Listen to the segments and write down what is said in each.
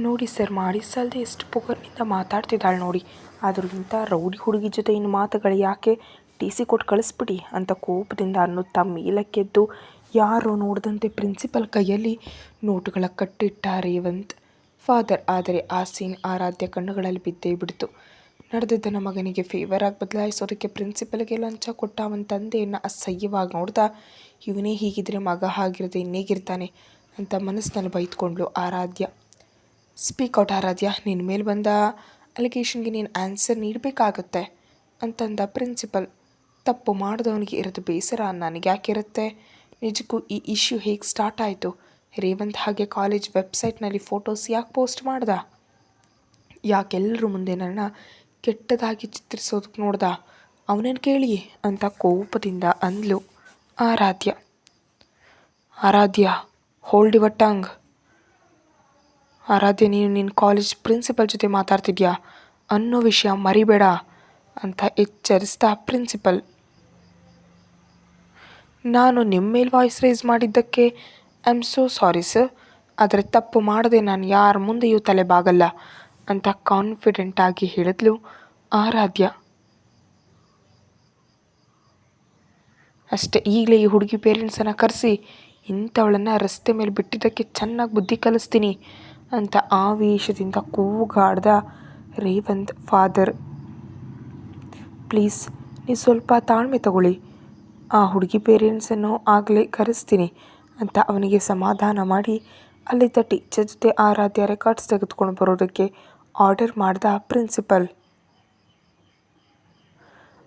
ನೋಡಿ ಸರ್, ಮಾಡಿಸಲ್ದೆ ಎಷ್ಟು ಪೊಗರ್ನಿಂದ ಮಾತಾಡ್ತಿದ್ದಾಳೆ ನೋಡಿ. ಆದರೂ ಇಂಥ ರೌಡಿ ಹುಡುಗಿ ಜೊತೆ ಇನ್ನು ಮಾತುಗಳು ಯಾಕೆ, ಟಿ ಸಿ ಕೊಟ್ಟು ಕಳಿಸ್ಬಿಡಿ ಅಂತ ಕೋಪದಿಂದ ಅನ್ನುತ್ತಾ ಮೇಲಕ್ಕೆದ್ದು ಯಾರೋ ನೋಡದಂತೆ ಪ್ರಿನ್ಸಿಪಲ್ ಕೈಯಲ್ಲಿ ನೋಟುಗಳ ಕಟ್ಟಿಟ್ಟ ರೇವಂತ್ ಫಾದರ್. ಆದರೆ ಆ ಸೀನ್ ಆರಾಧ್ಯ ಕಣ್ಣುಗಳಲ್ಲಿ ಬಿದ್ದೇ ಬಿಡ್ತು. ನಡೆದದ್ದನ್ನು ಮಗನಿಗೆ ಫೇವರ್ ಆಗಿ ಬದಲಾಯಿಸೋದಕ್ಕೆ ಪ್ರಿನ್ಸಿಪಲ್ಗೆ ಲಂಚ ಕೊಟ್ಟ ಅವನ ತಂದೆಯನ್ನು ಅಸಹ್ಯವಾಗಿ ನೋಡ್ದ. ಇವನೇ ಹೀಗಿದ್ರೆ ಮಗ ಹಾಗಿರದೆ ಇನ್ನೇಗಿರ್ತಾನೆ ಅಂತ ಮನಸ್ಸಿನಲ್ಲಿ ಬೈದ್ಕೊಂಡ್ಲು ಆರಾಧ್ಯ. ಸ್ಪೀಕ್ ಔಟ್ ಆರಾಧ್ಯ, ನಿನ್ನ ಮೇಲೆ ಬಂದ ಅಲಿಗೇಷನ್ಗೆ ನೀನು ಆನ್ಸರ್ ನೀಡಬೇಕಾಗತ್ತೆ ಅಂತಂದ ಪ್ರಿನ್ಸಿಪಲ್. ತಪ್ಪು ಮಾಡಿದವನಿಗೆ ಇರೋದು ಬೇಸರ ನನಗೆ ಯಾಕಿರುತ್ತೆ? ನಿಜಕ್ಕೂ ಈ ಇಶ್ಯೂ ಹೇಗೆ ಸ್ಟಾರ್ಟ್ ಆಯಿತು? ರೇವಂತ್ ಹಾಗೆ ಕಾಲೇಜ್ ವೆಬ್ಸೈಟ್ನಲ್ಲಿ ಫೋಟೋಸ್ ಯಾಕೆ ಪೋಸ್ಟ್ ಮಾಡ್ದ? ಯಾಕೆಲ್ಲರೂ ಮುಂದೆ ನನ್ನ ಕೆಟ್ಟದಾಗಿ ಚಿತ್ರಿಸೋದಕ್ಕೆ ನೋಡ್ದ? ಅವನನ್ನು ಕೇಳಿ ಅಂತ ಕೋಪದಿಂದ ಅಂದ್ಲು ಆರಾಧ್ಯ. ಆರಾಧ್ಯ, ಹೋಲ್ಡ್ ಯುವರ್ ಟಂಗ್. ಆರಾಧ್ಯ, ನೀನು ನಿನ್ನ ಕಾಲೇಜ್ ಪ್ರಿನ್ಸಿಪಲ್ ಜೊತೆ ಮಾತಾಡ್ತಿದ್ಯಾ ಅನ್ನೋ ವಿಷಯ ಮರಿಬೇಡ ಅಂತ ಎಚ್ಚರಿಸ್ತಾ ಪ್ರಿನ್ಸಿಪಲ್. ನಾನು ನಿಮ್ಮ ಮೇಲೆ ವಾಯ್ಸ್ ರೈಸ್ ಮಾಡಿದ್ದಕ್ಕೆ I am so sorry sir. ಆದರೆ ತಪ್ಪು ಮಾಡದೆ ನಾನು ಯಾರ ಮುಂದೆಯೂ ತಲೆ ಬಾಗಲ್ಲ ಅಂತ ಕಾನ್ಫಿಡೆಂಟಾಗಿ ಹೇಳಿದ್ಲು ಆರಾಧ್ಯ. ಅಷ್ಟೇ, ಈಗಲೇ ಈ ಹುಡುಗಿ ಪೇರೆಂಟ್ಸನ್ನು ಕರೆಸಿ ಇಂಥವಳನ್ನು ರಸ್ತೆ ಮೇಲೆ ಬಿಟ್ಟಿದ್ದಕ್ಕೆ ಚೆನ್ನಾಗಿ ಬುದ್ಧಿ ಕಲಿಸ್ತೀನಿ ಅಂತ ಆವೇಶದಿಂದ ಕೂಗಾಡ್ದ ರೇವಂತ್ ಫಾದರ್. ಪ್ಲೀಸ್ ನೀವು ಸ್ವಲ್ಪ ತಾಳ್ಮೆ ತಗೊಳ್ಳಿ, ಆ ಹುಡುಗಿ ಪೇರೆಂಟ್ಸನ್ನು ಆಗಲೇ ಕರೆಸ್ತೀನಿ ಅಂತ ಅವನಿಗೆ ಸಮಾಧಾನ ಮಾಡಿ ಅಲ್ಲಿದ್ದ ಟೀಚರ್ ಜೊತೆ ಆರಾಧ್ಯ ರೆಕಾರ್ಡ್ಸ್ ತೆಗೆದುಕೊಂಡು ಬರೋದಕ್ಕೆ ಆರ್ಡರ್ ಮಾಡ್ದ ಪ್ರಿನ್ಸಿಪಲ್.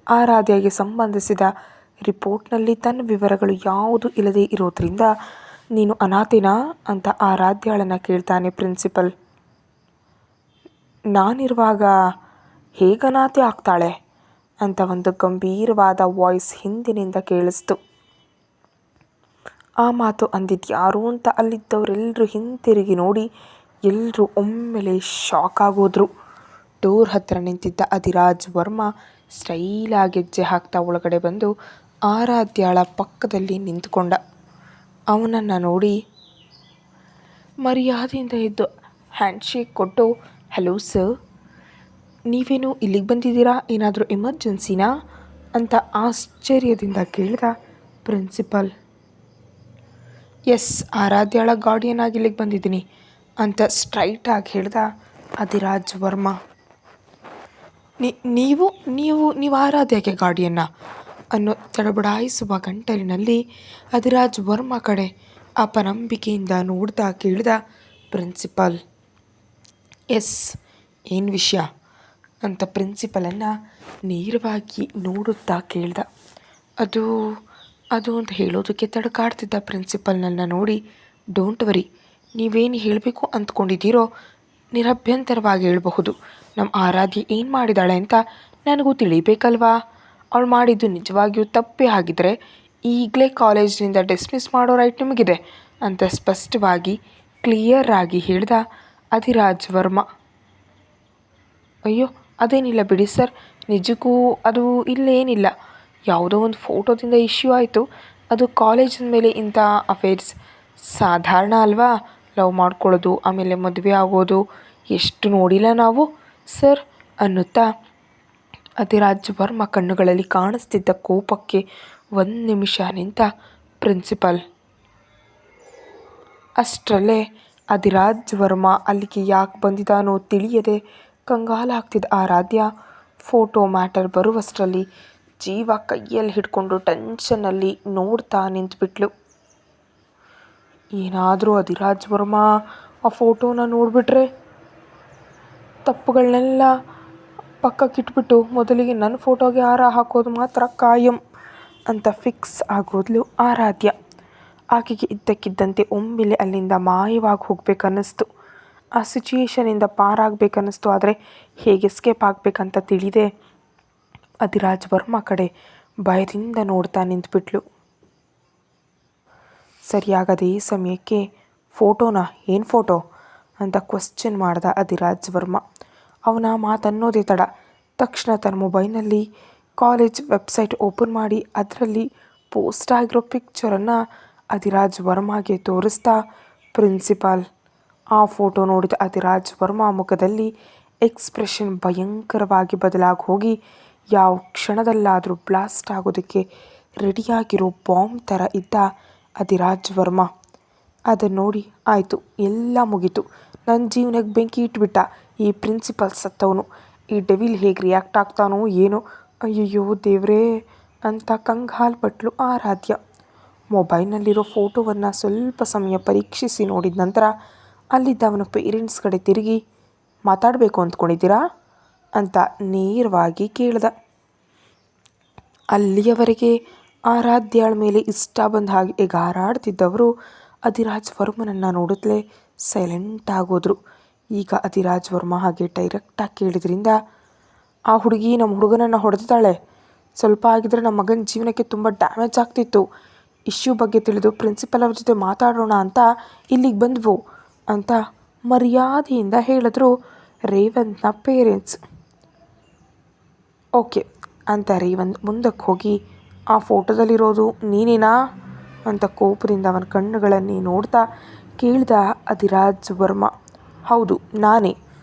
ಆರಾಧ್ಯಗೆ ಸಂಬಂಧಿಸಿದ ರಿಪೋರ್ಟ್ನಲ್ಲಿ ತನ್ನ ವಿವರಗಳು ಯಾವುದೂ ಇಲ್ಲದೇ ಇರೋದ್ರಿಂದ ನೀನು ಅನಾಥೇನಾ ಅಂತ ಆರಾಧ್ಯಳನ್ನು ಕೇಳ್ತಾನೆ ಪ್ರಿನ್ಸಿಪಲ್. ನಾನಿರುವಾಗ ಹೇಗೆ ಅನಾಥೆ ಆಗ್ತಾಳೆ ಅಂತ ಒಂದು ಗಂಭೀರವಾದ ವಾಯ್ಸ್ ಹಿಂದಿನಿಂದ ಕೇಳಿಸ್ತು. ಆ ಮಾತು ಅಂದಿದ್ದು ಯಾರು ಅಂತ ಅಲ್ಲಿದ್ದವರೆಲ್ಲರೂ ಹಿಂತಿರುಗಿ ನೋಡಿ ಎಲ್ಲರೂ ಒಮ್ಮೆಲೆ ಶಾಕ್ ಆಗೋದ್ರು. ಡೋರ್ ಹತ್ತಿರ ನಿಂತಿದ್ದ ಅಧಿರಾಜ್ ವರ್ಮಾ ಸ್ಟೈಲಾಗಿ ಹೆಜ್ಜೆ ಹಾಕ್ತಾ ಒಳಗಡೆ ಬಂದು ಆರಾಧ್ಯಳ ಪಕ್ಕದಲ್ಲಿ ನಿಂತ್ಕೊಂಡ. ಅವನನ್ನು ನೋಡಿ ಮರ್ಯಾದೆಯಿಂದ ಎದ್ದು ಹ್ಯಾಂಡ್ಶೇಕ್ ಕೊಟ್ಟು, ಹಲೋ ಸರ್, ನೀವೇನು ಇಲ್ಲಿಗೆ ಬಂದಿದ್ದೀರಾ? ಏನಾದರೂ ಎಮರ್ಜೆನ್ಸಿನಾ ಅಂತ ಆಶ್ಚರ್ಯದಿಂದ ಕೇಳಿದ ಪ್ರಿನ್ಸಿಪಲ್. ಎಸ್, ಆರಾಧ್ಯಳ ಗಾರ್ಡಿಯನ್ ಆಗಿ ಇಲ್ಲಿಗೆ ಬಂದಿದ್ದೀನಿ ಅಂತ ಸ್ಟ್ರೈಟಾಗಿ ಹೇಳ್ದ ಅಧಿರಾಜ್ ವರ್ಮಾ. ನೀವು ನೀವು ನೀವು ಆರಾಧ್ಯಕ್ಕೆ ಗಾರ್ಡಿಯನ್ನ ಅನ್ನೋ ತಡಬಡಾಯಿಸುವ ಗಂಟಲಿನಲ್ಲಿ ಅಧಿರಾಜ್ ವರ್ಮಾ ಕಡೆ ಅಪನಂಬಿಕೆಯಿಂದ ನೋಡ್ತಾ ಕೇಳಿದ ಪ್ರಿನ್ಸಿಪಲ್. ಎಸ್, ಏನು ವಿಷಯ ಅಂತ ಪ್ರಿನ್ಸಿಪಲನ್ನು ನೇರವಾಗಿ ನೋಡುತ್ತಾ ಕೇಳ್ದ. ಅದು ಅದು ಅಂತ ಹೇಳೋದಕ್ಕೆ ತಡಕಾಡ್ತಿದ್ದ ಪ್ರಿನ್ಸಿಪಲ್ನನ್ನು ನೋಡಿ, ಡೋಂಟ್ ವರಿ, ನೀವೇನು ಹೇಳಬೇಕು ಅಂದ್ಕೊಂಡಿದ್ದೀರೋ ನಿರಭ್ಯಂತರವಾಗಿ ಹೇಳಬಹುದು. ನಮ್ಮ ಆರಾಧ್ಯ ಏನು ಮಾಡಿದಾಳೆ ಅಂತ ನನಗೂ ತಿಳಿಬೇಕಲ್ವಾ? ಅವಳು ಮಾಡಿದ್ದು ನಿಜವಾಗಿಯೂ ತಪ್ಪೇ ಆಗಿದ್ದರೆ ಈಗಲೇ ಕಾಲೇಜಿನಿಂದ ಡಿಸ್ಮಿಸ್ ಮಾಡೋ ರೈಟ್ ನಿಮಗಿದೆ ಅಂತ ಸ್ಪಷ್ಟವಾಗಿ ಕ್ಲಿಯರ್ ಆಗಿ ಹೇಳ್ದ ಅಧಿರಾಜ್ ವರ್ಮಾ. ಅಯ್ಯೋ, ಅದೇನಿಲ್ಲ ಬಿಡಿ ಸರ್, ನಿಜಕ್ಕೂ ಅದು ಇಲ್ಲೇನಿಲ್ಲ. ಯಾವುದೋ ಒಂದು ಫೋಟೋದಿಂದ ಇಶ್ಯೂ ಆಯಿತು. ಅದು ಕಾಲೇಜಿನ ಮೇಲೆ ಇಂಥ ಅಫೇರ್ಸ್ ಸಾಧಾರಣ ಅಲ್ವಾ? ಲವ್ ಮಾಡ್ಕೊಳ್ಳೋದು, ಆಮೇಲೆ ಮದುವೆ ಆಗೋದು ಎಷ್ಟು ನೋಡಿಲ್ಲ ನಾವು ಸರ್ ಅನ್ನುತ್ತಾ ಅಧಿರಾಜ್ ವರ್ಮಾ ಕಣ್ಣುಗಳಲ್ಲಿ ಕಾಣಿಸ್ತಿದ್ದ ಕೋಪಕ್ಕೆ ಒಂದು ನಿಮಿಷ ನಿಂತ ಪ್ರಿನ್ಸಿಪಲ್. ಅಷ್ಟರಲ್ಲೇ ಅಧಿರಾಜ್ ವರ್ಮಾ ಅಲ್ಲಿಗೆ ಯಾಕೆ ಬಂದಿದ್ದಾನೋ ತಿಳಿಯದೆ ಕಂಗಾಲಾಗ್ತಿದ್ದ ಆರಾಧ್ಯ ಫೋಟೋ ಮ್ಯಾಟರ್ ಬರುವಷ್ಟರಲ್ಲಿ ಜೀವ ಕೈಯಲ್ಲಿ ಹಿಡ್ಕೊಂಡು ಟೆನ್ಷನ್ನಲ್ಲಿ ನೋಡ್ತಾ ನಿಂತುಬಿಟ್ಲು. ಏನಾದರೂ ಅಧಿರಾಜ್ ವರ್ಮಾ ಆ ಫೋಟೋನ ನೋಡಿಬಿಟ್ರೆ ತಪ್ಪುಗಳನ್ನೆಲ್ಲ ಪಕ್ಕಕ್ಕಿಟ್ಬಿಟ್ಟು ಮೊದಲಿಗೆ ನನ್ನ ಫೋಟೋಗೆ ಹಾರ ಹಾಕೋದು ಮಾತ್ರ ಕಾಯಂ ಅಂತ ಫಿಕ್ಸ್ ಆಗೋದ್ಲು ಆರಾಧ್ಯ. ಆಕೆಗೆ ಇದ್ದಕ್ಕಿದ್ದಂತೆ ಒಮ್ಮೆಲೆ ಅಲ್ಲಿಂದ ಮಾಯವಾಗಿ ಹೋಗ್ಬೇಕನ್ನಿಸ್ತು. ಆ ಸಿಚುಯೇಷನಿಂದ ಪಾರಾಗಬೇಕನ್ನಿಸ್ತು. ಆದರೆ ಹೇಗೆ ಎಸ್ಕೇಪ್ ಆಗಬೇಕಂತ ತಿಳಿದೆ ಅಧಿರಾಜ್ ವರ್ಮಾ ಕಡೆ ಭಯದಿಂದ ನೋಡ್ತಾ ನಿಂತುಬಿಟ್ಲು. ಸರಿಯಾಗದೇ ಸಮಯಕ್ಕೆ ಫೋಟೋನಾ, ಏನು ಫೋಟೋ ಅಂತ ಕ್ವಶ್ಚನ್ ಮಾಡ್ದ ಅಧಿರಾಜ್ ವರ್ಮಾ. ಅವನ ಮಾತನ್ನೋದೇ ತಡ ತಕ್ಷಣ ತನ್ನ ಮೊಬೈಲ್ನಲ್ಲಿ ಕಾಲೇಜ್ ವೆಬ್ಸೈಟ್ ಓಪನ್ ಮಾಡಿ ಅದರಲ್ಲಿ ಪೋಸ್ಟ್ ಆಗಿರೋ ಪಿಕ್ಚರನ್ನು ಅಧಿರಾಜ್ ವರ್ಮಾಗೆ ತೋರಿಸ್ತಾ ಪ್ರಿನ್ಸಿಪಾಲ್. ಆ ಫೋಟೋ ನೋಡಿದ ಅಧಿರಾಜ್ ವರ್ಮಾ ಮುಖದಲ್ಲಿ ಎಕ್ಸ್ಪ್ರೆಷನ್ ಭಯಂಕರವಾಗಿ ಬದಲಾಗಿ ಹೋಗಿ ಯಾವ ಕ್ಷಣದಲ್ಲಾದರೂ ಬ್ಲಾಸ್ಟ್ ಆಗೋದಕ್ಕೆ ರೆಡಿಯಾಗಿರೋ ಬಾಂಬ್ ಥರ ಇದ್ದ ಅಧಿರಾಜ್ ವರ್ಮಾ. ಅದನ್ನು ನೋಡಿ ಆಯಿತು, ಎಲ್ಲ ಮುಗೀತು, ನನ್ನ ಜೀವನಕ್ಕೆ ಬೆಂಕಿ ಇಟ್ಬಿಟ್ಟ ಈ ಪ್ರಿನ್ಸಿಪಲ್ ಸತ್ತವನು, ಈ ಡೆವಿಲ್ ಹೇಗೆ ರಿಯಾಕ್ಟ್ ಆಗ್ತಾನೋ ಏನೋ, ಅಯ್ಯಯ್ಯೋ ದೇವ್ರೇ ಅಂತ ಕಂಗಾಲ್ಪಟ್ಲು ಆರಾಧ್ಯ. ಮೊಬೈಲ್ನಲ್ಲಿರೋ ಫೋಟೋವನ್ನು ಸ್ವಲ್ಪ ಸಮಯ ಪರೀಕ್ಷಿಸಿ ನೋಡಿದ ನಂತರ ಅಲ್ಲಿದ್ದ ಅವನ ಪೇರೆಂಟ್ಸ್ ಕಡೆ ತಿರುಗಿ, ಮಾತಾಡಬೇಕು ಅಂದ್ಕೊಂಡಿದ್ದೀರಾ ಅಂತ ನೇರವಾಗಿ ಕೇಳ್ದ. ಅಲ್ಲಿಯವರೆಗೆ ಆರಾಧ್ಯಾಳ ಮೇಲೆ ಇಷ್ಟ ಬಂದ ಹಾಗೆ ಎಗಾರಾಡ್ತಿದ್ದವರು ಅಧಿರಾಜ್ ವರ್ಮನನ್ನು ನೋಡಿದ್ಲೇ ಸೈಲೆಂಟ್ ಆಗೋದ್ರು. ಈಗ ಅಧಿರಾಜ್ ವರ್ಮ ಹಾಗೆ ಡೈರೆಕ್ಟಾಗಿ ಕೇಳಿದ್ರಿಂದ, ಆ ಹುಡುಗಿ ನಮ್ಮ ಹುಡುಗನನ್ನು ಹೊಡೆದಿದ್ದಾಳೆ, ಸ್ವಲ್ಪ ಆಗಿದ್ರೆ ನಮ್ಮ ಮಗನ ಜೀವನಕ್ಕೆ ತುಂಬ ಡ್ಯಾಮೇಜ್ ಆಗ್ತಿತ್ತು, ಇಶ್ಯೂ ಬಗ್ಗೆ ತಿಳಿದು ಪ್ರಿನ್ಸಿಪಲ್ ಅವ್ರ ಜೊತೆ ಮಾತಾಡೋಣ ಅಂತ ಇಲ್ಲಿಗೆ ಬಂದ್ವು ಅಂತ ಮರ್ಯಾದೆಯಿಂದ ಹೇಳಿದ್ರು ರೇವಂತ್ನ ಪೇರೆಂಟ್ಸ್. ಓಕೆ ಅಂತ ರೇವಂತ್ ಮುಂದಕ್ಕೆ ಹೋಗಿ, ಆ ಫೋಟೋದಲ್ಲಿರೋದು ನೀನೇನಾ ಅಂತ ಕೋಪದಿಂದ ಅವನ ಕಣ್ಣುಗಳನ್ನೇ ನೋಡ್ತಾ ಕೇಳ್ದ ಅಧಿರಾಜ್ ವರ್ಮ. ಹೌದು ನಾನೇ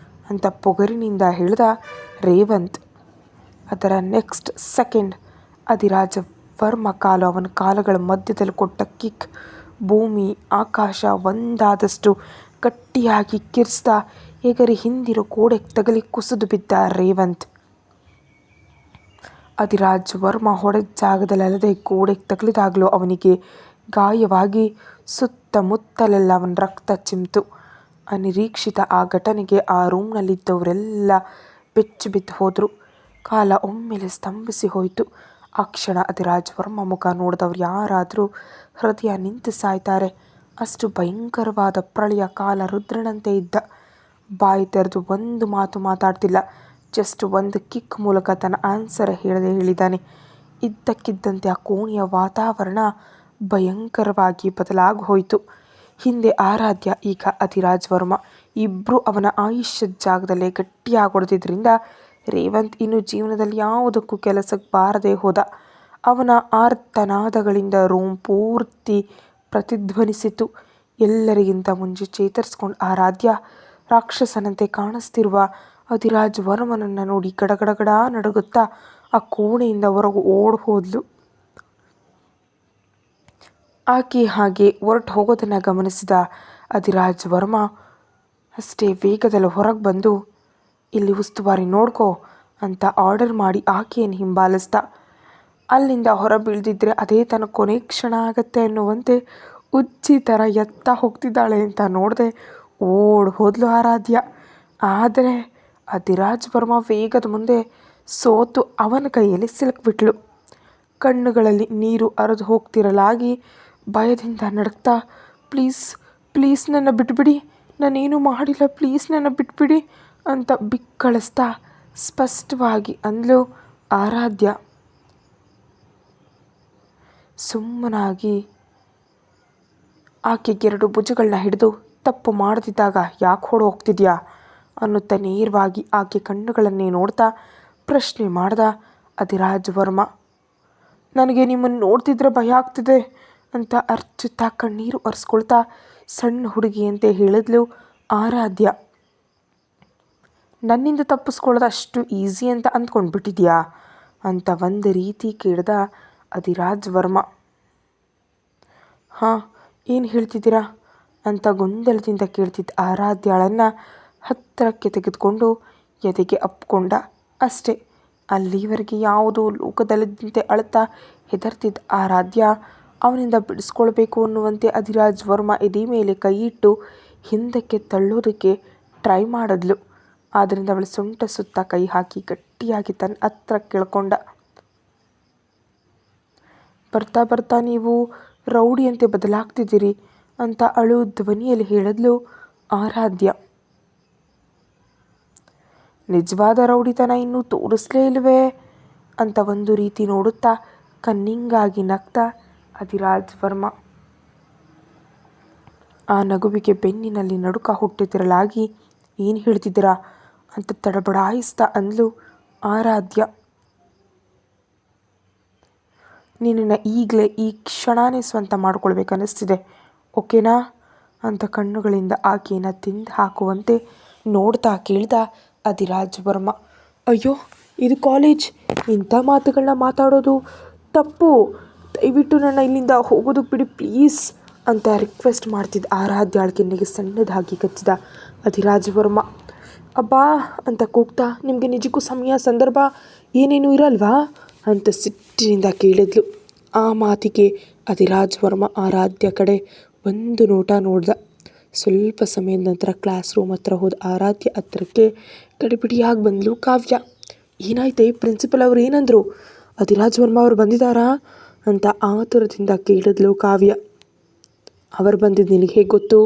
ಅಂತ ಪೊಗರಿನಿಂದ ಹೇಳ್ದ ರೇವಂತ್. ಅದರ ನೆಕ್ಸ್ಟ್ ಸೆಕೆಂಡ್ ಅಧಿರಾಜ್ ವರ್ಮ ಕಾಲು ಅವನ ಕಾಲುಗಳ ಮಧ್ಯದಲ್ಲಿ ಕೊಟ್ಟ ಕಿಕ್ ಭೂಮಿ ಆಕಾಶ ಒಂದಾದಷ್ಟು ಗಟ್ಟಿಯಾಗಿ ಕಿರ್ಚ್ತಾ ಎಗರಿ ಹಿಂದಿರೋ ಗೋಡೆಗೆ ತಗಲಿ ಕುಸಿದು ಬಿದ್ದ ರೇವಂತ್. ಅಧಿರಾಜ್ ವರ್ಮ ಹೊಡೆದ ಜಾಗದಲ್ಲದೆ ಗೋಡೆಗೆ ತಗಲಿದಾಗಲೂ ಅವನಿಗೆ ಗಾಯವಾಗಿ ಸುತ್ತಮುತ್ತಲೆಲ್ಲ ಅವನ ರಕ್ತ ಚಿಮ್ತು. ಅನಿರೀಕ್ಷಿತ ಆ ಘಟನೆಗೆ ಆ ರೂಮ್ನಲ್ಲಿದ್ದವರೆಲ್ಲ ಬೆಚ್ಚಿ ಬಿದ್ದು ಹೋದರು. ಕಾಲ ಒಮ್ಮೆಲೆ ಸ್ತಂಭಿಸಿ ಹೋಯಿತು. ಆ ಕ್ಷಣ ಅಧಿರಾಜ್ ವರ್ಮ ಮುಖ ನೋಡಿದವ್ರು ಯಾರಾದರೂ ಹೃದಯ ನಿಂತು ಸಾಯ್ತಾರೆ. ಅಷ್ಟು ಭಯಂಕರವಾದ ಪ್ರಳಯ ಕಾಲ ರುದ್ರನಂತೆ ಇದ್ದ. ಬಾಯಿ ತೆರೆದು ಒಂದು ಮಾತು ಮಾತಾಡ್ತಿಲ್ಲ, ಜಸ್ಟ್ ಒಂದು ಕಿಕ್ ಮೂಲಕ ತನ್ನ ಆನ್ಸರ್ ಹೇಳಿದ್ದಾನೆ. ಇದ್ದಕ್ಕಿದ್ದಂತೆ ಆ ಕೋಣೆಯ ವಾತಾವರಣ ಭಯಂಕರವಾಗಿ ಬದಲಾಗಿ ಹೋಯಿತು. ಹಿಂದೆ ಆರಾಧ್ಯ, ಈಗ ಅಧಿರಾಜ್ ವರ್ಮ ಇಬ್ಬರು ಅವನ ಆಯುಷ್ಯದ ಜಾಗದಲ್ಲೇ ಗಟ್ಟಿಯಾಗಿ ಹೊಡೆದಿದ್ದರಿಂದ ರೇವಂತ್ ಇನ್ನು ಜೀವನದಲ್ಲಿ ಯಾವುದಕ್ಕೂ ಕೆಲಸಕ್ಕೆ ಬಾರದೆ ಹೋದ. ಅವನ ಆರ್ತನಾದಗಳಿಂದ ರೂಮ್ ಪೂರ್ತಿ ಪ್ರತಿಧ್ವನಿಸಿತು. ಎಲ್ಲರಿಗಿಂತ ಮುಂಚೆ ಚೇತರಿಸ್ಕೊಂಡ ಆರಾಧ್ಯ ರಾಕ್ಷಸನಂತೆ ಕಾಣಿಸ್ತಿರುವ ಅಧಿರಾಜ್ ವರ್ಮನನ್ನು ನೋಡಿ ಗಡಗಡಗಡ ನಡುಗುತ್ತಾ ಆ ಕೋಣೆಯಿಂದ ಹೊರಗೆ ಓಡಿ ಹೋದ್ಲು. ಆಕೆ ಹಾಗೆ ಹೊರಟು ಹೋಗೋದನ್ನು ಗಮನಿಸಿದ ಅಧಿರಾಜ್ ವರ್ಮ ಅಷ್ಟೇ ವೇಗದಲ್ಲಿ ಹೊರಗೆ ಬಂದು, ಇಲ್ಲಿ ಉಸ್ತುವಾರಿ ನೋಡ್ಕೋ ಅಂತ ಆರ್ಡರ್ ಮಾಡಿ ಆಕೆಯನ್ನು ಹಿಂಬಾಲಿಸ್ದ. ಅಲ್ಲಿಂದ ಹೊರ ಬೀಳ್ದಿದ್ರೆ ಅದೇ ತನ್ನ ಕೊನೆ ಕ್ಷಣ ಆಗತ್ತೆ ಅನ್ನುವಂತೆ ಉಜ್ಜಿ ಥರ ಎತ್ತ ಹೋಗ್ತಿದ್ದಾಳೆ ಅಂತ ನೋಡದೆ ಓಡ್ ಹೋದ್ಲು ಆರಾಧ್ಯ. ಆದರೆ ಅಧಿರಾಜ್ ವರ್ಮ ವೇಗದ ಮುಂದೆ ಸೋತು ಅವನ ಕೈಯಲ್ಲಿ ಸಿಲುಕ್ಬಿಟ್ಲು. ಕಣ್ಣುಗಳಲ್ಲಿ ನೀರು ಹರಿದು ಹೋಗ್ತಿರಲಾಗಿ ಭಯದಿಂದ ನಡುಕ್ತಾ, ಪ್ಲೀಸ್ ಪ್ಲೀಸ್ ನನ್ನ ಬಿಟ್ಬಿಡಿ, ನಾನೇನು ಮಾಡಿಲ್ಲ, ಪ್ಲೀಸ್ ನನ್ನ ಬಿಟ್ಬಿಡಿ ಅಂತ ಬಿಕ್ಕಳಿಸ್ತಾ ಸ್ಪಷ್ಟವಾಗಿ ಅಂದ್ಲು ಆರಾಧ್ಯ. ಸುಮ್ಮನಾಗಿ ಆಕೆಗೆ ಎರಡು ಭುಜಗಳನ್ನ ಹಿಡಿದು, ತಪ್ಪು ಮಾಡದಿದ್ದಾಗ ಯಾಕೆ ಹೊಡೆ ಹೋಗ್ತಿದ್ಯಾ ಅನ್ನುತ್ತಾ ನೇರವಾಗಿ ಆಕೆ ಕಣ್ಣುಗಳನ್ನೇ ನೋಡ್ತಾ ಪ್ರಶ್ನೆ ಮಾಡ್ದ ಅಧಿರಾಜ್ ವರ್ಮ. ನನಗೆ ನಿಮ್ಮನ್ನು ನೋಡ್ತಿದ್ರೆ ಭಯ ಆಗ್ತಿದೆ ಅಂತ ಅರ್ಚುತ್ತಾ ಕಣ್ಣೀರು ಒರೆಸ್ಕೊಳ್ತಾ ಸಣ್ಣ ಹುಡುಗಿಯಂತೆ ಹೇಳಿದ್ಲು ಆರಾಧ್ಯ. ನನ್ನಿಂದ ತಪ್ಪಿಸ್ಕೊಳ್ಳೋದು ಅಷ್ಟು ಈಸಿ ಅಂತ ಅಂದ್ಕೊಂಡ್ಬಿಟ್ಟಿದ್ಯಾ ಅಂತ ಒಂದು ರೀತಿ ಕೇಳ್ದ ಅಧಿರಾಜ್ ವರ್ಮ. ಹಾಂ, ಏನು ಹೇಳ್ತಿದ್ದೀರಾ ಅಂತ ಗೊಂದಲದಿಂದ ಕೇಳ್ತಿದ್ದ ಆರಾಧ್ಯಾಳನ್ನು ಹತ್ತಿರಕ್ಕೆ ತೆಗೆದುಕೊಂಡು ಎದೆಗೆ ಅಪ್ಕೊಂಡ. ಅಷ್ಟೇ, ಅಲ್ಲಿವರೆಗೆ ಯಾವುದೋ ಲೋಕದಲ್ಲಿದ್ದಂತೆ ಅಳ್ತಾ ಹೆದರ್ತಿದ್ದ ಆರಾಧ್ಯ ಅವನಿಂದ ಬಿಡಿಸ್ಕೊಳ್ಬೇಕು ಅನ್ನುವಂತೆ ಅಧಿರಾಜ್ ವರ್ಮ ಎದೆ ಮೇಲೆ ಕೈಯಿಟ್ಟು ಹಿಂದಕ್ಕೆ ತಳ್ಳೋದಕ್ಕೆ ಟ್ರೈ ಮಾಡಿದ್ಲು. ಆದ್ದರಿಂದ ಅವಳ ಸೊಂಟ ಸುತ್ತ ಕೈ ಹಾಕಿ ಗಟ್ಟಿಯಾಗಿ ತನ್ನ ಹತ್ರ ಕೇಳ್ಕೊಂಡ. ಬರ್ತಾ ಬರ್ತಾ ನೀವು ರೌಡಿಯಂತೆ ಬದಲಾಗ್ತಿದ್ದೀರಿ ಅಂತ ಅಳು ಧ್ವನಿಯಲ್ಲಿ ಹೇಳಿದ್ಲು ಆರಾಧ್ಯ. ನಿಜವಾದ ರೌಡಿತನ ಇನ್ನೂ ತೋರಿಸ್ಲೇ ಇಲ್ವೇ ಅಂತ ಒಂದು ರೀತಿ ನೋಡುತ್ತಾ ಕನ್ನಿಂಗಾಗಿ ನಗ್ತ ಅಧಿರಾಜ್ ವರ್ಮ. ಆ ನಗುವಿಗೆ ಬೆನ್ನಿನಲ್ಲಿ ನಡುಕ ಹುಟ್ಟುತ್ತಿರಲಾಗಿ, ಏನು ಹೇಳ್ತಿದ್ದೀರಾ ಅಂತ ತಡಬಡಾಯಿಸ್ತಾ ಅಂದ್ಲು ಆರಾಧ್ಯ. ನಿನ್ನನ್ನು ಈಗಲೇ ಈ ಕ್ಷಣನೇ ಸ್ವಂತ ಮಾಡ್ಕೊಳ್ಬೇಕನ್ನಿಸ್ತಿದೆ, ಓಕೆನಾ ಅಂತ ಕಣ್ಣುಗಳಿಂದ ಆಕೆಯನ್ನು ತಿಂದು ಹಾಕುವಂತೆ ನೋಡ್ತಾ ಕೇಳ್ದ ಅಧಿರಾಜ್ ವರ್ಮ. ಅಯ್ಯೋ, ಇದು ಕಾಲೇಜ್, ಇಂಥ ಮಾತುಗಳನ್ನ ಮಾತಾಡೋದು ತಪ್ಪು. ದಯವಿಟ್ಟು ನನ್ನ ಇಲ್ಲಿಂದ ಹೋಗೋದಕ್ಕೆ ಬಿಡಿ ಪ್ಲೀಸ್ ಅಂತ ರಿಕ್ವೆಸ್ಟ್ ಮಾಡ್ತಿದ್ದ ಆರಾಧ್ಯ ಕೆನ್ನೆಗೆ ಸಣ್ಣದಾಗಿ ಕಚ್ಚಿದ ಅಧಿರಾಜ್ ವರ್ಮ. ಅಬ್ಬಾ ಅಂತ ಕೂಗ್ತಾ, ನಿಮಗೆ ನಿಜಕ್ಕೂ ಸಮಯ ಸಂದರ್ಭ ಏನೇನೂ ಇರಲ್ವಾ ಅಂತ ಸಿಟ್ಟಿನಿಂದ ಕೇಳಿದ್ಲು. ಆ ಮಾತಿಗೆ ಅಧಿರಾಜ್ ವರ್ಮ ಆರಾಧ್ಯ ಕಡೆ ಒಂದು ನೋಟ ನೋಡ್ದ. ಸ್ವಲ್ಪ ಸಮಯದ ನಂತರ ಕ್ಲಾಸ್ ರೂಮ್ ಹತ್ರ ಹೋದ ಆರಾಧ್ಯ ಹತ್ರಕ್ಕೆ ಗಡಿಬಿಡಿಯಾಗಿ ಬಂದ್ಲು ಕಾವ್ಯ. ಏನಾಯ್ತೆ, ಪ್ರಿನ್ಸಿಪಲ್ ಅವ್ರು ಏನಂದ್ರು? ಅಧಿರಾಜ್ ವರ್ಮ ಅವ್ರು ಬಂದಿದ್ದಾರಾ ಅಂತ ಆತುರದಿಂದ ಕೇಳಿದ್ಲು ಕಾವ್ಯ. ಅವರು ಬಂದಿದ್ದು ನಿನಗೆ ಹೇಗೆ ಗೊತ್ತು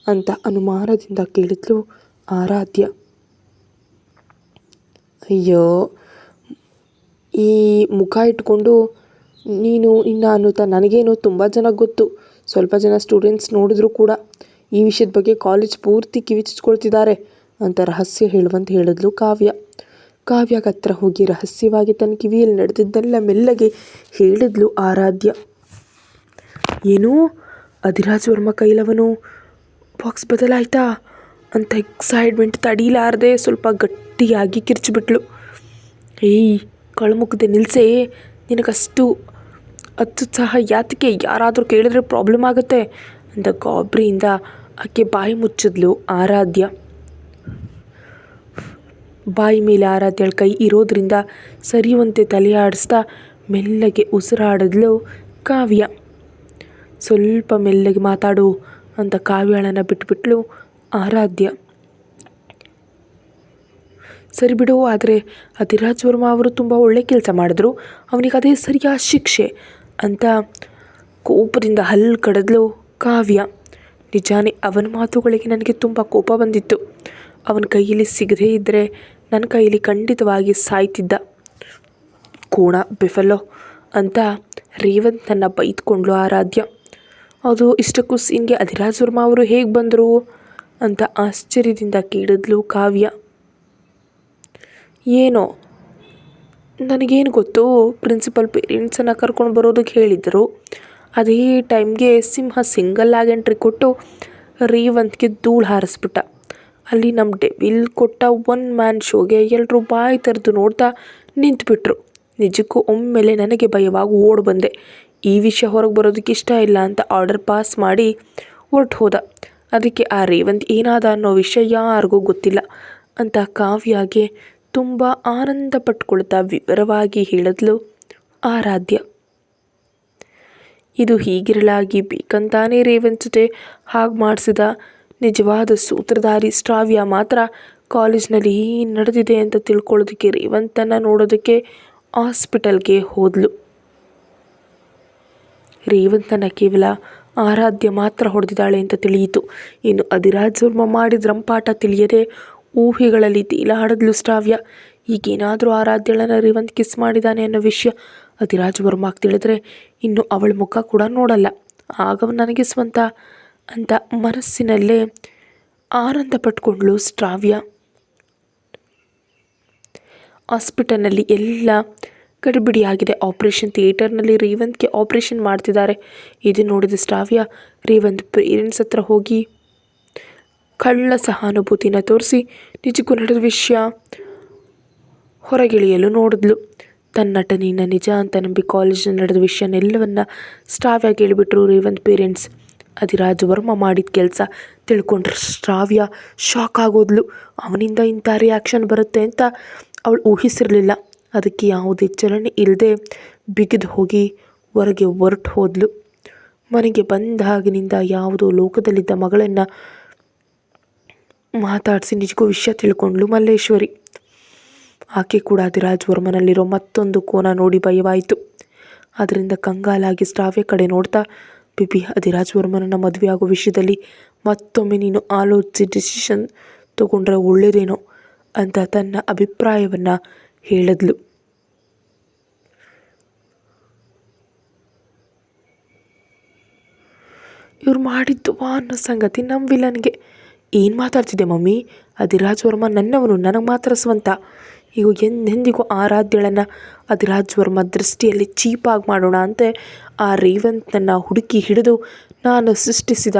ಅಂತ ಅನುಮಾನದಿಂದ ಕೇಳಿದ್ಲು ಆರಾಧ್ಯ. ಅಯ್ಯೋ, ಈ ಮುಖ ಇಟ್ಕೊಂಡು ನೀನು ಇನ್ನು ಅನ್ನುತ್ತಾ ನನಗೇನು ತುಂಬ ಜನ ಗೊತ್ತು. ಸ್ವಲ್ಪ ಜನ ಸ್ಟೂಡೆಂಟ್ಸ್ ನೋಡಿದ್ರು ಕೂಡ ಈ ವಿಷಯದ ಬಗ್ಗೆ ಕಾಲೇಜ್ ಪೂರ್ತಿ ಕಿವಿಚಿಚ್ಕೊಳ್ತಿದ್ದಾರೆ ಅಂತ ರಹಸ್ಯ ಹೇಳುವಂತ ಹೇಳಿದ್ಲು ಕಾವ್ಯ. ಕಾವ್ಯಗೆ ಹತ್ರ ಹೋಗಿ ರಹಸ್ಯವಾಗಿ ತನ್ನ ಕಿವಿಯಲ್ಲಿ ನಡೆದಿದ್ದೆಲ್ಲ ಮೆಲ್ಲಗೆ ಹೇಳಿದ್ಲು ಆರಾಧ್ಯ. ಏನು, ಅಧಿರಾಜ್ ವರ್ಮ ಕೈಲವನು ಬಾಕ್ಸ್ ಬದಲಾಯ್ತಾ ಅಂತ ಎಕ್ಸೈಟ್ಮೆಂಟ್ ತಡೀಲಾರದೆ ಸ್ವಲ್ಪ ಗಟ್ಟಿಯಾಗಿ ಕಿರ್ಚಿಬಿಟ್ಲು. ಏಯ್ ಕಳ್ಮುಖದೆ ನಿಲ್ಸೇ, ನಿನಗಷ್ಟು ಅತ್ಯುತ್ಸಾಹ ಯಾತಕ್ಕೆ? ಯಾರಾದರೂ ಕೇಳಿದ್ರೆ ಪ್ರಾಬ್ಲಮ್ ಆಗುತ್ತೆ ಅಂತ ಗಾಬರಿಯಿಂದ ಆಕೆ ಬಾಯಿ ಮುಚ್ಚಿದ್ಲು ಆರಾಧ್ಯ. ಬಾಯಿ ಮೇಲೆ ಆರಾಧ್ಯಳ ಕೈ ಇರೋದ್ರಿಂದ ಸರಿಯುವಂತೆ ತಲೆ ಆಡಿಸ್ತಾ ಮೆಲ್ಲಗೆ ಉಸಿರಾಡಿದ್ಲು ಕಾವ್ಯ. ಸ್ವಲ್ಪ ಮೆಲ್ಲಗೆ ಮಾತಾಡು ಅಂತ ಕಾವ್ಯಳನ್ನು ಬಿಟ್ಬಿಟ್ಲು ಆರಾಧ್ಯ. ಸರಿ ಬಿಡು, ಆದರೆ ಅಧಿರಾಜ್ ವರ್ಮ ಅವರು ತುಂಬ ಒಳ್ಳೆ ಕೆಲಸ ಮಾಡಿದ್ರು, ಅವನಿಗೆ ಅದೇ ಸರಿಯಾದ ಶಿಕ್ಷೆ ಅಂತ ಕೋಪದಿಂದ ಹಲ್ಲು ಕಡಿದ್ಲು ಕಾವ್ಯ. ನಿಜಾನೇ ಅವನ ಮಾತುಗಳಿಗೆ ನನಗೆ ತುಂಬ ಕೋಪ ಬಂದಿತ್ತು. ಅವನ ಕೈಯಲ್ಲಿ ಸಿಗದೇ ಇದ್ದರೆ ನನ್ನ ಕೈಯಲ್ಲಿ ಖಂಡಿತವಾಗಿ ಸಾಯ್ತಿದ್ದ ಕೋಣ ಬೆಫಲೋ ಅಂತ ರೇವಂತನ್ನು ಬೈದ್ಕೊಂಡ್ಲು ಆರಾಧ್ಯ. ಅದು ಇಷ್ಟಕ್ಕೂ ಸೀನ್ಗೆ ಅಧಿರಾಜ್ ವರ್ಮ ಅವರು ಹೇಗೆ ಬಂದರು ಅಂತ ಆಶ್ಚರ್ಯದಿಂದ ಕೇಳಿದ್ಲು ಕಾವ್ಯ. ಏನೋ ನನಗೇನು ಗೊತ್ತು, ಪ್ರಿನ್ಸಿಪಲ್ ಪೇರೆಂಟ್ಸನ್ನು ಕರ್ಕೊಂಡು ಬರೋದಕ್ಕೆ ಹೇಳಿದ್ದರು. ಅದೇ ಟೈಮ್ಗೆ ಸಿಂಹ ಸಿಂಗಲ್ಲಾಗಿ ಎಂಟ್ರಿ ಕೊಟ್ಟು ರೇವಂತ್ಗೆ ಧೂಳು ಹಾರಿಸ್ಬಿಟ್ಟ. ಅಲ್ಲಿ ನಮ್ಮ ಡೆವಿಲ್ ಕೊಟ್ಟ ಒನ್ ಮ್ಯಾನ್ ಶೋಗೆ ಎಲ್ಲರೂ ಬಾಯಿ ತೆರೆದು ನೋಡ್ತಾ ನಿಂತುಬಿಟ್ರು. ನಿಜಕ್ಕೂ ಒಮ್ಮೆಲೆ ನನಗೆ ಭಯವಾಗಿ ಓಡಿ ಬಂದೆ. ಈ ವಿಷಯ ಹೊರಗೆ ಬರೋದಕ್ಕೆ ಇಷ್ಟ ಇಲ್ಲ ಅಂತ ಆರ್ಡರ್ ಪಾಸ್ ಮಾಡಿ ಹೊರಟು ಹೋದ. ಅದಕ್ಕೆ ಆ ರೇವಂತ್ ಏನಾದ ಅನ್ನೋ ವಿಷಯ ಯಾರಿಗೂ ಗೊತ್ತಿಲ್ಲ ಅಂತ ಕಾವ್ಯಗೆ ತುಂಬ ಆನಂದ ಪಟ್ಕೊಳ್ತಾ ವಿವರವಾಗಿ ಹೇಳಿದ್ಲು ಆರಾಧ್ಯ. ಇದು ಹೀಗಿರಲಾಗಿ ಬೇಕಂತಾನೇ ರೇವಂತ್ ಜೊತೆ ಹಾಗೆ ಮಾಡಿಸಿದ ನಿಜವಾದ ಸೂತ್ರಧಾರಿ ಶ್ರಾವ್ಯ ಮಾತ್ರ ಕಾಲೇಜ್ನಲ್ಲಿ ಏನು ನಡೆದಿದೆ ಅಂತ ತಿಳ್ಕೊಳ್ಳೋದಕ್ಕೆ ರೇವಂತನ್ನು ನೋಡೋದಕ್ಕೆ ಹಾಸ್ಪಿಟಲ್ಗೆ ಹೋದ್ಲು. ರೇವಂತನ ಕೇವಲ ಆರಾಧ್ಯ ಮಾತ್ರ ಹೊಡೆದಿದ್ದಾಳೆ ಅಂತ ತಿಳಿಯಿತು. ಇನ್ನು ಅಧಿರಾಜ್ ವರ್ಮ ಮಾಡಿದ ರಂಪಾಟ ತಿಳಿಯದೆ ಊಹೆಗಳಲ್ಲಿ ತೇಲಾಡಿದ್ಲು ಶ್ರಾವ್ಯ. ಈಗೇನಾದರೂ ಆರಾಧ್ಯಳನ್ನು ರೇವಂತ್ ಕಿಸ್ ಮಾಡಿದ್ದಾನೆ ಅನ್ನೋ ವಿಷಯ ಅಧಿರಾಜ್ ವರ್ಮಾಗೆ ತಿಳಿದ್ರೆ ಇನ್ನು ಅವಳ ಮುಖ ಕೂಡ ನೋಡಲ್ಲ, ಆಗ ನನಗೆ ಸ್ವಂತ ಅಂತ ಮನಸ್ಸಿನಲ್ಲೇ ಆನಂದ ಪಟ್ಕೊಂಡ್ಳು ಶ್ರಾವ್ಯ. ಹಾಸ್ಪಿಟಲ್ನಲ್ಲಿ ಎಲ್ಲ ಗಡಿಬಿಡಿಯಾಗಿದೆ. ಆಪರೇಷನ್ ಥಿಯೇಟರ್ನಲ್ಲಿ ರೇವಂತ್ಗೆ ಆಪರೇಷನ್ ಮಾಡ್ತಿದ್ದಾರೆ. ಇದು ನೋಡಿದ ಶ್ರಾವ್ಯ ರೇವಂತ್ ಪೇರೆಂಟ್ಸ್ ಹತ್ರ ಹೋಗಿ ಕಳ್ಳ ಸಹಾನುಭೂತಿನ ತೋರಿಸಿ ನಿಜಕ್ಕೂ ನಡೆದ ವಿಷಯ ಹೊರಗೆಳೆಯಲು ನೋಡಿದ್ಲು. ತನ್ನ ನಟನೆಯನ್ನು ನಿಜ ಅಂತ ನಂಬಿ ಕಾಲೇಜಿನಲ್ಲಿ ನಡೆದ ವಿಷಯನೆಲ್ಲವನ್ನ ಶ್ರಾವ್ಯ ಕೇಳಿಬಿಟ್ರು ರೇವಂತ್ ಪೇರೆಂಟ್ಸ್. ಅಧಿರಾಜ್ ವರ್ಮ ಮಾಡಿದ ಕೆಲಸ ತಿಳ್ಕೊಂಡ್ರೆ ಶ್ರಾವ್ಯ ಶಾಕ್ ಆಗೋದ್ಲು. ಅವನಿಂದ ಇಂಥ ರಿಯಾಕ್ಷನ್ ಬರುತ್ತೆ ಅಂತ ಅವಳು ಊಹಿಸಿರಲಿಲ್ಲ. ಅದಕ್ಕೆ ಯಾವುದೇ ಚಲನೆ ಇಲ್ಲದೆ ಬಿಗಿದು ಹೋಗಿ ಹೊರಗೆ ಹೊರಟು ಹೋದ್ಲು. ಮನೆಗೆ ಬಂದಾಗಿನಿಂದ ಯಾವುದೋ ಲೋಕದಲ್ಲಿದ್ದ ಮಗಳನ್ನು ಮಾತಾಡಿಸಿ ನಿಜಕ್ಕೂ ವಿಷಯ ತಿಳ್ಕೊಂಡ್ಲು ಮಲ್ಲೇಶ್ವರಿ. ಆಕೆ ಕೂಡ ಅಧಿರಾಜ್ ವರ್ಮನಲ್ಲಿರೋ ಮತ್ತೊಂದು ಕೋನ ನೋಡಿ ಭಯವಾಯಿತು. ಅದರಿಂದ ಕಂಗಾಲಾಗಿ ಶ್ರಾವ್ಯ ಕಡೆ ನೋಡ್ತಾ, ಬಿಬಿ, ಅಧಿರಾಜ್ ವರ್ಮನನ್ನು ಮದುವೆ ಆಗೋ ವಿಷಯದಲ್ಲಿ ಮತ್ತೊಮ್ಮೆ ನೀನು ಆಲೋಚಿಸಿ ಡಿಸಿಷನ್ ತಗೊಂಡ್ರೆ ಒಳ್ಳೆಯದೇನೋ ಅಂತ ತನ್ನ ಅಭಿಪ್ರಾಯವನ್ನು ಹೇಳಿದ್ಲು. ಇವ್ರು ಮಾಡಿದ್ದು ಅನ್ನೋ ಸಂಗತಿ ನಮ್ಮ ವಿಲನ್ಗೆ. ಏನು ಮಾತಾಡ್ತಿದ್ದೆ ಮಮ್ಮಿ? ಅಧಿರಾಜ್ ವರ್ಮ ನನ್ನವನು, ನನಗೆ ಮಾತ್ರ ಸ್ವಂತ. ಈಗ ಎಂದೆಂದಿಗೂ ಆರಾಧ್ಯಳನ್ನು ಅಧಿರಾಜ್ ವರ್ಮ ದೃಷ್ಟಿಯಲ್ಲಿ ಚೀಪಾಗಿ ಮಾಡೋಣ ಅಂತೆ ಆ ರೇವಂತನ್ನು ಹುಡುಕಿ ಹಿಡಿದು ನಾನು ಸೃಷ್ಟಿಸಿದ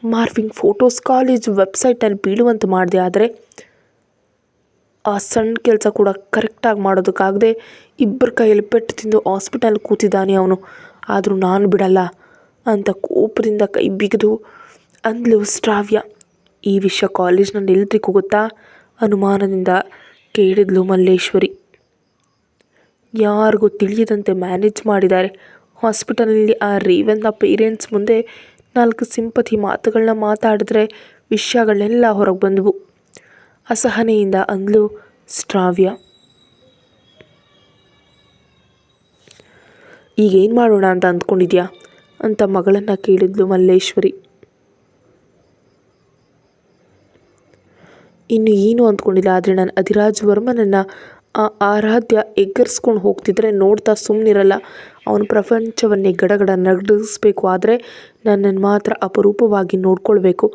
ಮಾರ್ಫಿಂಗ್ ಫೋಟೋಸ್ ಕಾಲೇಜ್ ವೆಬ್ಸೈಟಲ್ಲಿ ಬೀಳುವಂತೆ ಮಾಡಿದೆ. ಆದರೆ ಆ ಸಣ್ಣ ಕೆಲಸ ಕೂಡ ಕರೆಕ್ಟಾಗಿ ಮಾಡೋದಕ್ಕಾಗದೆ ಇಬ್ಬರ ಕೈಯಲ್ಲಿ ಪೆಟ್ಟು ತಿಂದು ಹಾಸ್ಪಿಟಲ್ ಕೂತಿದ್ದಾನೆ ಅವನು. ಆದರೂ ನಾನು ಬಿಡಲ್ಲ ಅಂತ ಕೋಪದಿಂದ ಕೈ ಬಿಗಿದು ಅಂದ್ಲು ಶ್ರಾವ್ಯ. ಈ ವಿಷಯ ಕಾಲೇಜ್ನಲ್ಲಿ ಎಲ್ರಿಗೂ ಗೊತ್ತಾ? ಅನುಮಾನದಿಂದ ಕೇಳಿದ್ಲು ಮಲ್ಲೇಶ್ವರಿ. ಯಾರಿಗೂ ತಿಳಿಯದಂತೆ ಮ್ಯಾನೇಜ್ ಮಾಡಿದ್ದಾರೆ. ಹಾಸ್ಪಿಟಲಲ್ಲಿ ಆ ರೇವಣ್ಣ ಪೇರೆಂಟ್ಸ್ ಮುಂದೆ 4 ಸಿಂಪತಿ ಮಾತುಗಳನ್ನ ಮಾತಾಡಿದ್ರೆ ವಿಷಯಗಳೆಲ್ಲ ಹೊರಗೆ ಬಂದವು. ಅಸಹನೆಯಿಂದ ಅಂದ್ಲು ಶ್ರಾವ್ಯ. ಈಗೇನು ಮಾಡೋಣ ಅಂತ ಅಂದ್ಕೊಂಡಿದ್ಯಾ ಅಂತ ಮಗಳನ್ನು ಕೇಳಿದ್ಲು ಮಲ್ಲೇಶ್ವರಿ. ಇನ್ನು ಏನು ಅಂದ್ಕೊಂಡಿಲ್ಲ, ಆದರೆ ನಾನು ಅಧಿರಾಜ್ ವರ್ಮನನ್ನು ಆ ಆರಾಧ್ಯ ಎಗ್ಗರಿಸ್ಕೊಂಡು ಹೋಗ್ತಿದ್ರೆ ನೋಡ್ತಾ ಸುಮ್ಮನಿರಲ್ಲ. ಅವನ ಪ್ರಪಂಚವನ್ನೇ ಗಡಗಡ ನಡಗಿಸ್ಬೇಕು. ಆದರೆ ನನ್ನನ್ನು ಮಾತ್ರ ಅಪರೂಪವಾಗಿ ನೋಡ್ಕೊಳ್ಬೇಕು.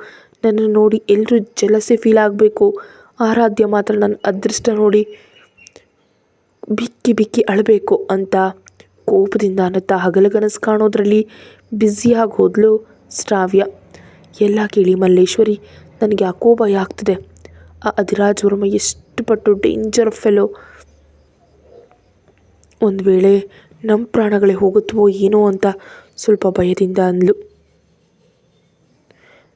ನನ್ನನ್ನು ನೋಡಿ ಎಲ್ಲರೂ ಜಲಸಿ ಫೀಲ್ ಆಗಬೇಕು. ಆರಾಧ್ಯ ಮಾತ್ರ ನನ್ನ ಅದೃಷ್ಟ ನೋಡಿ ಬಿಕ್ಕಿ ಬಿಕ್ಕಿ ಅಳಬೇಕು ಅಂತ ಕೋಪದಿಂದ ಅನ್ನುತ್ತಾ ಹಗಲಗನಸು ಕಾಣೋದ್ರಲ್ಲಿ ಬ್ಯುಸಿಯಾಗಿ ಹೋದ್ಲು ಶ್ರಾವ್ಯ. ಎಲ್ಲ ಕೇಳಿ ಮಲ್ಲೇಶ್ವರಿ, ನನಗೆ ಆ ಕೋಪ ಆಗ್ತಿದೆ. ಆ ಅಧಿರಾಜ್ ವರ್ಮ ಎಷ್ಟು ಪಟ್ಟು ಡೇಂಜರ್ ಫೆಲೋ. ಒಂದು ವೇಳೆ ನಮ್ಮ ಪ್ರಾಣಗಳೇ ಹೋಗುತ್ತವೋ ಏನೋ ಅಂತ ಸ್ವಲ್ಪ ಭಯದಿಂದ ಅಂದ್ಲು.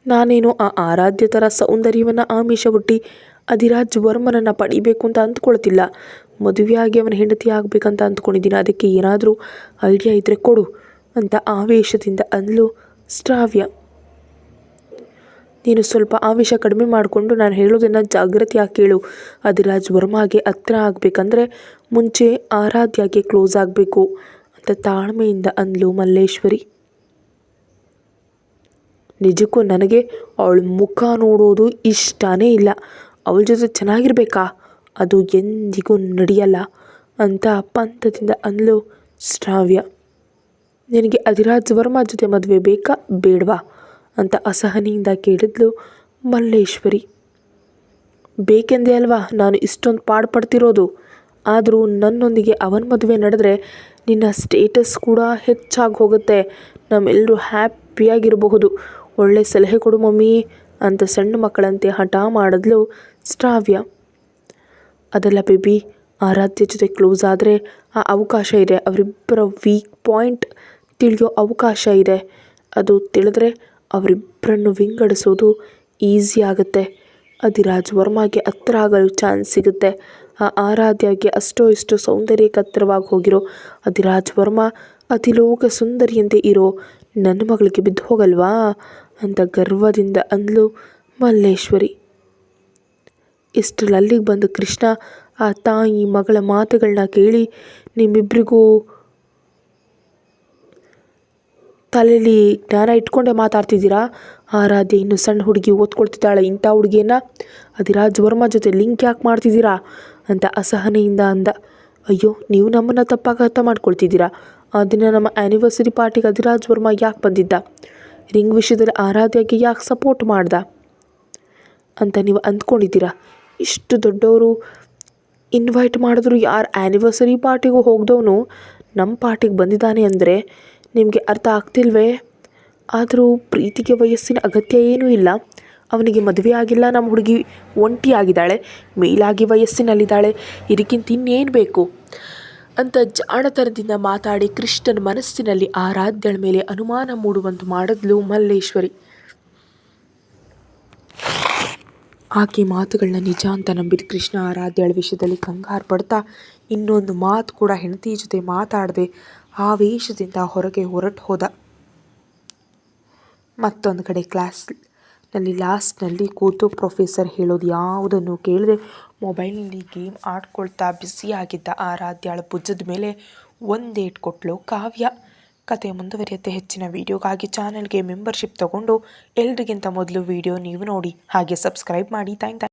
ನಾನೇನೋ ಆ ಆರಾಧ್ಯ ಥರ ಸೌಂದರ್ಯವನ್ನು ಆಮಿಷ ಹುಟ್ಟಿ ಅಧಿರಾಜ್ ವರ್ಮನನ್ನು ಪಡಿಬೇಕು ಅಂತ ಅಂದ್ಕೊಳ್ತಿಲ್ಲ. ಮದುವೆಯಾಗಿ ಅವನ ಹೆಂಡತಿ ಆಗಬೇಕಂತ ಅಂದ್ಕೊಂಡಿದ್ದೀನಿ. ಅದಕ್ಕೆ ಏನಾದರೂ ಐಡಿಯಾ ಇದ್ದರೆ ಕೊಡು ಅಂತ ಆವೇಶದಿಂದ ಅಂದ್ಲು ಶ್ರಾವ್ಯ. ನೀನು ಸ್ವಲ್ಪ ಆವೇಶ ಕಡಿಮೆ ಮಾಡಿಕೊಂಡು ನಾನು ಹೇಳೋದನ್ನು ಜಾಗ್ರತೆಯಾಗಿ ಕೇಳು. ಅಧಿರಾಜ್ ವರ್ಮಾಗೆ ಹತ್ರ ಆಗಬೇಕಂದ್ರೆ ಮುಂಚೆ ಆರಾಧ್ಯಾಗೆ ಕ್ಲೋಸ್ ಆಗಬೇಕು ಅಂತ ತಾಳ್ಮೆಯಿಂದ ಅಂದ್ಲು ಮಲ್ಲೇಶ್ವರಿ. ನಿಜಕ್ಕೂ ನನಗೆ ಅವಳ ಮುಖ ನೋಡೋದು ಇಷ್ಟನೇ ಇಲ್ಲ. ಅವಳ ಜೊತೆ ಚೆನ್ನಾಗಿರ್ಬೇಕಾ? ಅದು ಎಂದಿಗೂ ನಡೆಯಲ್ಲ ಅಂತ ಪಂಥದಿಂದ ಅಂದ್ಲು ಶ್ರಾವ್ಯ. ನಿನಗೆ ಅಧಿರಾಜ್ ವರ್ಮ ಜೊತೆ ಮದುವೆ ಬೇಕಾ ಬೇಡವಾ ಅಂತ ಅಸಹನೆಯಿಂದ ಕೇಳಿದ್ಲು ಮಲ್ಲೇಶ್ವರಿ. ಬೇಕೆಂದೇ ಅಲ್ವಾ ನಾನು ಇಷ್ಟೊಂದು ಪಾಡ್ಪಡ್ತಿರೋದು. ಆದರೂ ನನ್ನೊಂದಿಗೆ ಅವನ ಮದುವೆ ನಡೆದ್ರೆ ನಿನ್ನ ಸ್ಟೇಟಸ್ ಕೂಡ ಹೆಚ್ಚಾಗಿ ಹೋಗುತ್ತೆ. ನಮ್ಮೆಲ್ಲರೂ ಹ್ಯಾಪಿಯಾಗಿರಬಹುದು. ಒಳ್ಳೆ ಸಲಹೆ ಕೊಡು ಮಮ್ಮಿ ಅಂತ ಸಣ್ಣ ಮಕ್ಕಳಂತೆ ಹಠ ಮಾಡಿದ್ಲು ಶ್ರಾವ್ಯ. ಅದೆಲ್ಲ ಬೇಬಿ, ಆರಾಧ್ಯ ಜೊತೆ ಕ್ಲೋಸ್ ಆದರೆ ಆ ಅವಕಾಶ ಇದೆ. ಅವರಿಬ್ಬರ ವೀಕ್ ಪಾಯಿಂಟ್ ತಿಳಿಯೋ ಅವಕಾಶ ಇದೆ. ಅದು ತಿಳಿದ್ರೆ ಅವರಿಬ್ಬರನ್ನು ವಿಂಗಡಿಸೋದು ಈಸಿ ಆಗುತ್ತೆ. ಅಧಿರಾಜ್ ವರ್ಮಾಗೆ ಹತ್ರ ಆಗಲು ಚಾನ್ಸ್ ಸಿಗುತ್ತೆ. ಆ ಆರಾಧ್ಯಗೆ ಅಷ್ಟೋ ಇಷ್ಟೋ ಸೌಂದರ್ಯಕ್ಕೆ ಹತ್ತಿರವಾಗಿ ಹೋಗಿರೋ ಅಧಿರಾಜ್ ವರ್ಮ ಅತಿಲೋಕ ಸುಂದರಿಯಂತೆ ಇರೋ ನನ್ನ ಮಗಳಿಗೆ ಬಿದ್ದು ಹೋಗಲ್ವಾ ಅಂತ ಗರ್ವದಿಂದ ಅಂದ್ಲು ಮಲ್ಲೇಶ್ವರಿ. ಇಷ್ಟರಲ್ಲಿ ಅಲ್ಲಿಗೆ ಬಂದು ಕೃಷ್ಣ ಆ ತಾಯಿ ಮಗಳ ಮಾತುಗಳನ್ನ ಕೇಳಿ, ನಿಮ್ಮಿಬ್ಬರಿಗೂ ತಲೆಯಲ್ಲಿ ಜ್ಞಾನ ಇಟ್ಕೊಂಡೇ ಮಾತಾಡ್ತಿದ್ದೀರಾ? ಆರಾಧ್ಯ ಇನ್ನು ಸಣ್ಣ ಹುಡುಗಿ ಓದ್ಕೊಳ್ತಿದ್ದಾಳೆ, ಇಂಥ ಹುಡುಗಿಯನ್ನು ಅಧಿರಾಜ್ ವರ್ಮ ಜೊತೆ ಲಿಂಕ್ ಯಾಕೆ ಮಾಡ್ತಿದ್ದೀರಾ ಅಂತ ಅಸಹನೆಯಿಂದ ಅಂದ. ಅಯ್ಯೋ, ನೀವು ನಮ್ಮನ್ನು ತಪ್ಪಾಗಿ ಅರ್ಥ ಮಾಡ್ಕೊಳ್ತಿದ್ದೀರಾ. ಆ ದಿನ ನಮ್ಮ ಆ್ಯನಿವರ್ಸರಿ ಪಾರ್ಟಿಗೆ ಅಧಿರಾಜ್ ವರ್ಮ ಯಾಕೆ ಬಂದಿದ್ದ? ರಿಂಗ್ ವಿಷಯದಲ್ಲಿ ಆರಾಧ್ಯಗೆ ಯಾಕೆ ಸಪೋರ್ಟ್ ಮಾಡ್ದ ಅಂತ ನೀವು ಅಂದ್ಕೊಂಡಿದ್ದೀರಾ? ಇಷ್ಟು ದೊಡ್ಡವರು ಇನ್ವೈಟ್ ಮಾಡಿದ್ರು ಯಾರು ಆ್ಯನಿವರ್ಸರಿ ಪಾರ್ಟಿಗೂ ಹೋಗ್ದವನು ನಮ್ಮ ಪಾರ್ಟಿಗೆ ಬಂದಿದ್ದಾನೆ ಅಂದರೆ ನಿಮಗೆ ಅರ್ಥ ಆಗ್ತಿಲ್ವೇ? ಆದರೂ ಪ್ರೀತಿಗೆ ವಯಸ್ಸಿನ ಅಗತ್ಯ ಏನೂ ಇಲ್ಲ. ಅವನಿಗೆ ಮದುವೆ ಆಗಿಲ್ಲ, ನಮ್ಮ ಹುಡುಗಿ ಒಂಟಿ ಆಗಿದ್ದಾಳೆ, ಮೇಲಾಗಿ ವಯಸ್ಸಿನಲ್ಲಿದ್ದಾಳೆ, ಇದಕ್ಕಿಂತ ಇನ್ನೇನು ಬೇಕು ಅಂತ ಜಾಣತನದಿಂದ ಮಾತಾಡಿ ಕೃಷ್ಣನ ಮನಸ್ಸಿನಲ್ಲಿ ಆರಾಧ್ಯಳ ಮೇಲೆ ಅನುಮಾನ ಮೂಡುವಂತೆ ಮಾಡಿದ್ಲು ಮಲ್ಲೇಶ್ವರಿ. ಆಕೆ ಮಾತುಗಳನ್ನ ನಿಜ ಅಂತ ನಂಬಿದ ಕೃಷ್ಣ ಆರಾಧ್ಯಳ ವಿಷಯದಲ್ಲಿ ಕಂಗಾರು ಪಡ್ತಾ ಇನ್ನೊಂದು ಮಾತು ಕೂಡ ಹೆಂಡತಿ ಜೊತೆ ಮಾತಾಡದೆ ಆವೇಶದಿಂದ ಹೊರಗೆ ಹೊರಟು ಹೋದ. ಮತ್ತೊಂದು ಕಡೆ ಕ್ಲಾಸ್ನಲ್ಲಿ ಲಾಸ್ಟ್ನಲ್ಲಿ ಕೂತು ಪ್ರೊಫೆಸರ್ ಹೇಳೋದು ಯಾವುದನ್ನು ಕೇಳದೆ ಮೊಬೈಲ್ನಲ್ಲಿ ಗೇಮ್ ಆಡ್ಕೊಳ್ತಾ ಬ್ಯುಸಿಯಾಗಿದ್ದ ಆರಾಧ್ಯಳ ಭುಜದ ಮೇಲೆ ಒಂದೇಟು ಕೊಟ್ಲು ಕಾವ್ಯ. ಕತೆ ಮುಂದುವರಿಯುತ್ತೆ. ಹೆಚ್ಚಿನ ವಿಡಿಯೋಗಾಗಿ ಚಾನಲ್ಗೆ ಮೆಂಬರ್ಶಿಪ್ ತಗೊಂಡು ಎಲ್ರಿಗಿಂತ ಮೊದಲು ವಿಡಿಯೋ ನೀವು ನೋಡಿ, ಹಾಗೆ ಸಬ್ಸ್ಕ್ರೈಬ್ ಮಾಡಿ. ಥ್ಯಾಂಕ್